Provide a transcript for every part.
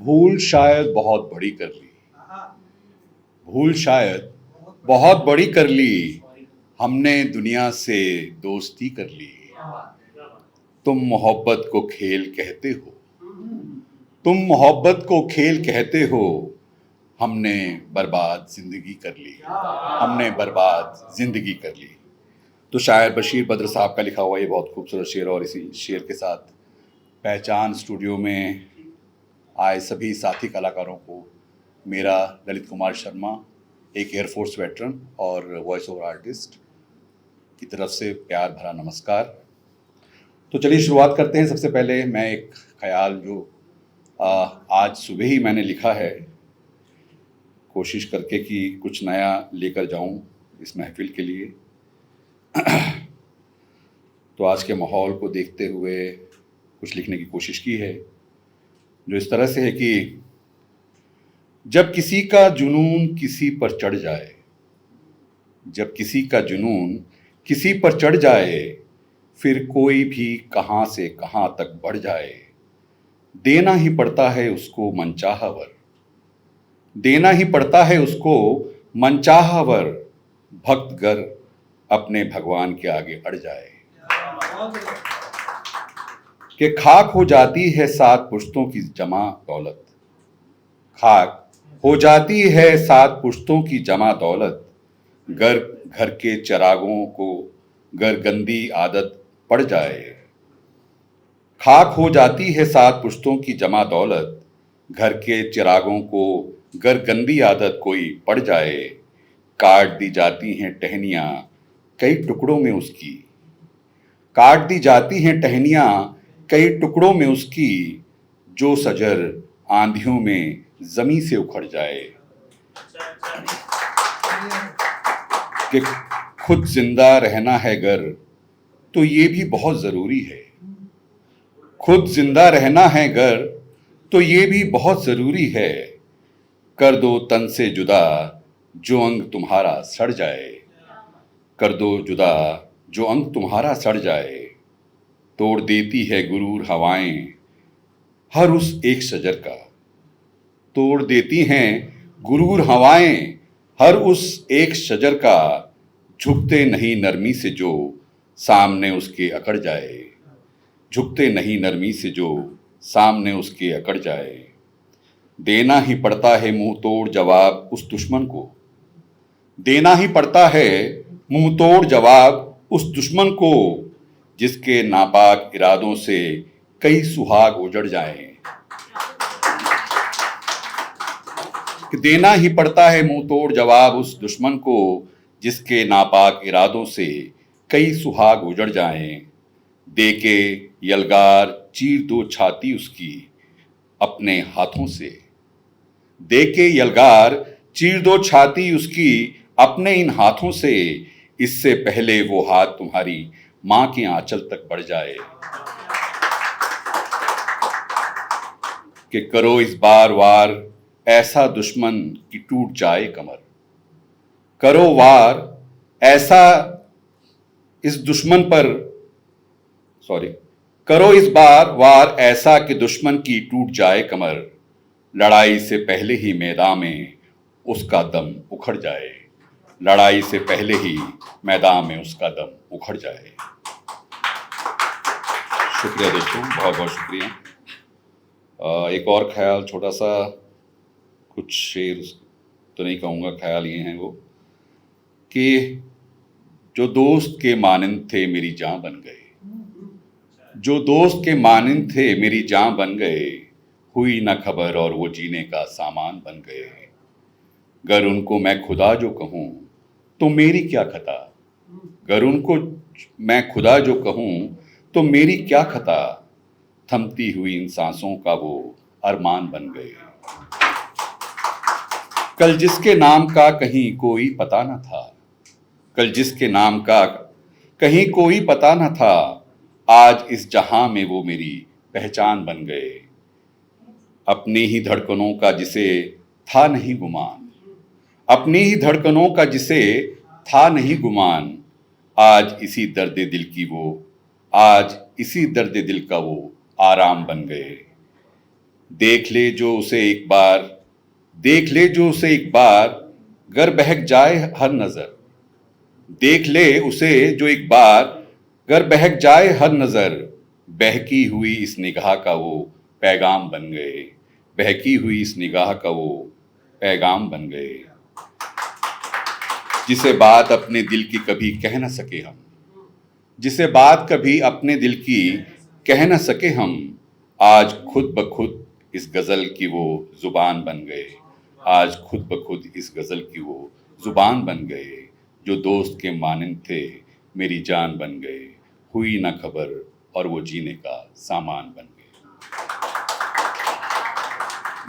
भूल शायद बहुत बड़ी कर ली, भूल शायद बहुत बड़ी कर ली, हमने दुनिया से दोस्ती कर ली। तुम मोहब्बत को खेल कहते हो, तुम मोहब्बत को खेल कहते हो, हमने बर्बाद जिंदगी कर ली, हमने बर्बाद जिंदगी कर ली। तो शायर बशीर बद्र साहब का लिखा हुआ ये बहुत खूबसूरत शेर, और इसी शेर के साथ पहचान स्टूडियो में आए सभी साथी कलाकारों को मेरा ललित कुमार शर्मा, एक एयरफोर्स वेटरन और वॉइस ओवर आर्टिस्ट की तरफ से प्यार भरा नमस्कार। तो चलिए शुरुआत करते हैं। सबसे पहले मैं एक ख्याल जो आज सुबह ही मैंने लिखा है, कोशिश करके कि कुछ नया लेकर जाऊं इस महफिल के लिए। तो आज के माहौल को देखते हुए कुछ लिखने की कोशिश की है, जो इस तरह से है कि जब किसी का जुनून किसी पर चढ़ जाए, जब किसी का जुनून किसी पर चढ़ जाए, फिर कोई भी कहाँ से कहाँ तक बढ़ जाए, देना ही पड़ता है उसको मनचाहा वर, देना ही पड़ता है उसको मनचाहा वर, भक्त गर अपने भगवान के आगे अड़ जाए। कि खाक हो जाती है 7 पुश्तों की जमा दौलत, खाक हो जाती है 7 पुश्तों की जमा दौलत, घर घर के चिरागों को गर गंदी आदत पड़ जाए। खाक हो जाती है 7 पुश्तों की जमा दौलत, घर के चिरागों को गर गंदी आदत कोई पड़ जाए, काट दी जाती हैं टहनियाँ कई टुकड़ों में उसकी, काट दी जाती हैं टहनियाँ कई टुकड़ों में उसकी, जो सजर आंधियों में जमी से उखड़ जाए। कि खुद जिंदा रहना है गर तो ये भी बहुत जरूरी है, खुद जिंदा रहना है गर तो ये भी बहुत जरूरी है, कर दो तन से जुदा जो अंग तुम्हारा सड़ जाए, कर दो जुदा जो अंग तुम्हारा सड़ जाए, तोड़ देती है गुरूर हवाएं हर उस एक शजर का, तोड़ देती हैं गुरूर हवाएं हर उस एक शजर का, झुकते नहीं नरमी से जो सामने उसके अकड़ जाए, झुकते नहीं नरमी से जो सामने उसके अकड़ जाए, देना ही पड़ता है मुंह तोड़ जवाब उस दुश्मन को, देना ही पड़ता है मुंह तोड़ जवाब उस दुश्मन को, जिसके नापाक इरादों से कई सुहाग उजड़ जाएं। कि देना ही पड़ता है मुंह तोड़ जवाब उस दुश्मन को, जिसके नापाक इरादों से कई सुहाग उजड़ जाएं, देके यलगार चीर दो छाती उसकी अपने हाथों से, देके यलगार चीर दो छाती उसकी अपने इन हाथों से, इससे पहले वो हाथ तुम्हारी मां के आंचल तक बढ़ जाए। कि करो इस बार वार ऐसा दुश्मन कि टूट जाए कमर, करो वार ऐसा इस दुश्मन पर करो इस बार वार ऐसा कि दुश्मन की टूट जाए कमर, लड़ाई से पहले ही मैदान में उसका दम उखड़ जाए, लड़ाई से पहले ही मैदान में उसका दम उखड़ जाए। शुक्रिया दोस्तों, बहुत बहुत शुक्रिया। एक और ख्याल, छोटा सा, कुछ शेर तो नहीं कहूँगा, ख्याल ये हैं वो कि जो दोस्त के मानिंद थे मेरी जान बन गए, जो दोस्त के मानिंद थे मेरी जान बन गए, हुई ना खबर और वो जीने का सामान बन गए, गर उनको मैं खुदा जो कहूँ तो मेरी क्या खता, गर उनको मैं खुदा जो कहूँ तो मेरी क्या खता, थमती हुई इन सांसों का वो अरमान बन गए, कल जिसके नाम का कहीं कोई पता न था, कल जिसके नाम का कहीं कोई पता न था, आज इस जहां में वो मेरी पहचान बन गए, अपनी ही धड़कनों का जिसे था नहीं गुमान, अपनी ही धड़कनों का जिसे था नहीं गुमान, आज इसी दर्द दिल की वो, आज इसी दर्द दिल का वो आराम बन गए, देख ले जो उसे एक बार, देख ले जो उसे एक बार, गर बहक जाए हर नजर। देख ले उसे जो एक बार, गर बहक जाए हर नजर। बहकी हुई इस निगाह का वो पैगाम बन गए, बहकी हुई इस निगाह का वो पैगाम बन गए। जिसे बात अपने दिल की कभी कह न सके हम, जिसे बात कभी अपने दिल की कह न सके हम, आज खुद ब खुद इस गजल की वो जुबान बन गए। आज खुद ब खुद इस गजल की वो जुबान बन गए। जो दोस्त के मानिंद थे मेरी जान बन गए। हुई ना खबर और वो जीने का सामान बन गए।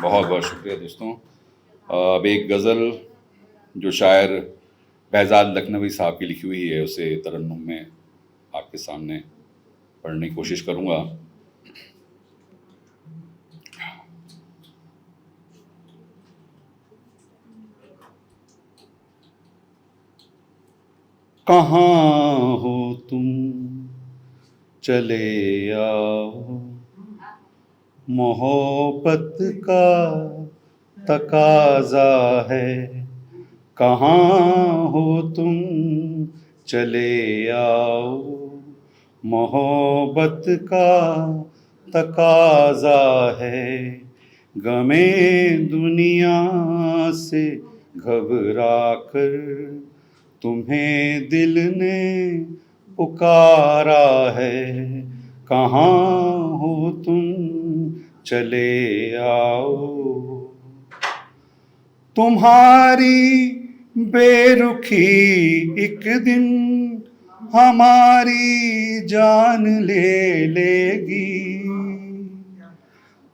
बहुत बहुत शुक्रिया दोस्तों। अब एक गज़ल जो शायर बहजाद लखनवी साहब की लिखी हुई है उसे तरन्नुम में आपके सामने पढ़ने की कोशिश करूँगा। कहाँ हो तुम चले आओ, मोहब्बत का तकाजा है। कहाँ हो तुम चले आओ, मोहब्बत का तकाजा है। गमे दुनिया से घबरा कर तुम्हें दिल ने पुकारा है। कहाँ हो तुम चले आओ। तुम्हारी बेरुखी एक दिन हमारी जान ले लेगी।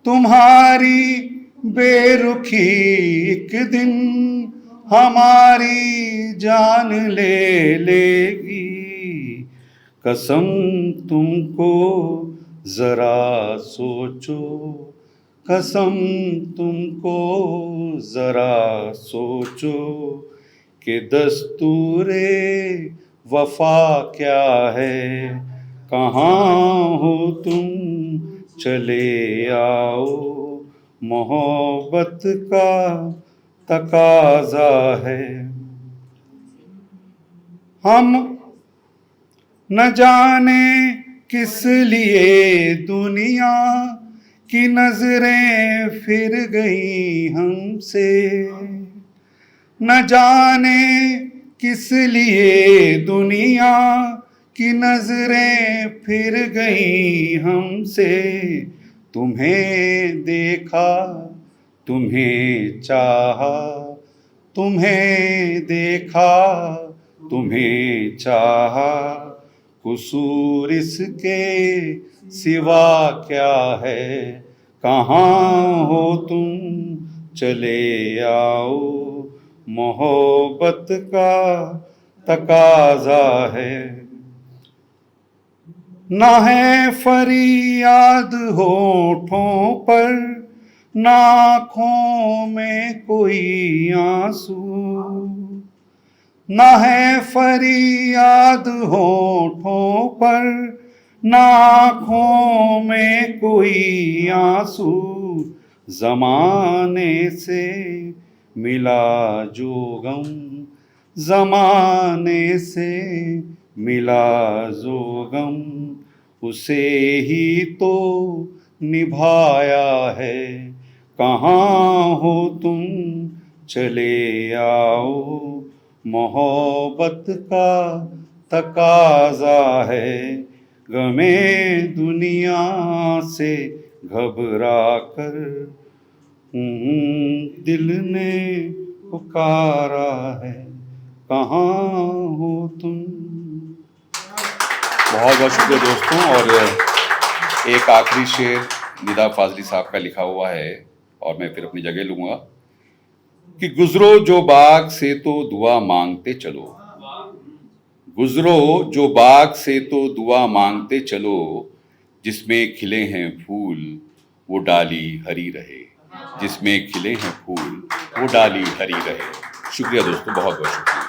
तुम्हारी बेरुखी एक दिन हमारी जान ले लेगी। कसम तुमको जरा सोचो, कसम तुमको जरा सोचो कि दस्तूरे वफा क्या है। कहाँ हो तुम चले आओ, मोहब्बत का तकाजा है। हम न जाने किस लिए दुनिया की नजरें फिर गई हमसे। न जाने किस लिए दुनिया की नजरें फिर गई हमसे। तुम्हें देखा, तुम्हें चाहा, तुम्हें देखा, तुम्हें चाहा, कसूर इसके सिवा क्या है। कहाँ हो तुम चले आओ, मोहब्बत का तकाजा है। ना है फरियाद होठों पर, ना आँखों में कोई आंसू। ना है फरियाद होठों पर, ना आँखों में कोई आंसू। ज़माने से मिला जो गम, ज़माने से मिला जो गम, उसे ही तो निभाया है। कहाँ हो तुम चले आओ, मोहब्बत का तकाजा है। गमे दुनिया से घबरा कर दिल ने पुकारा है। कहाँ हो तुम। बहुत बहुत शुक्रिया दोस्तों। और एक आखिरी शेर निदा फाजली साहब का लिखा हुआ है और मैं फिर अपनी जगह लूँगा कि गुजरो जो बाग से तो दुआ मांगते चलो, गुजरो जो बाग से तो दुआ मांगते चलो, जिसमें खिले हैं फूल वो डाली हरी रहे, जिसमें खिले हैं फूल वो डाली हरी रहे। शुक्रिया दोस्तों, बहुत बहुत शुक्रिया।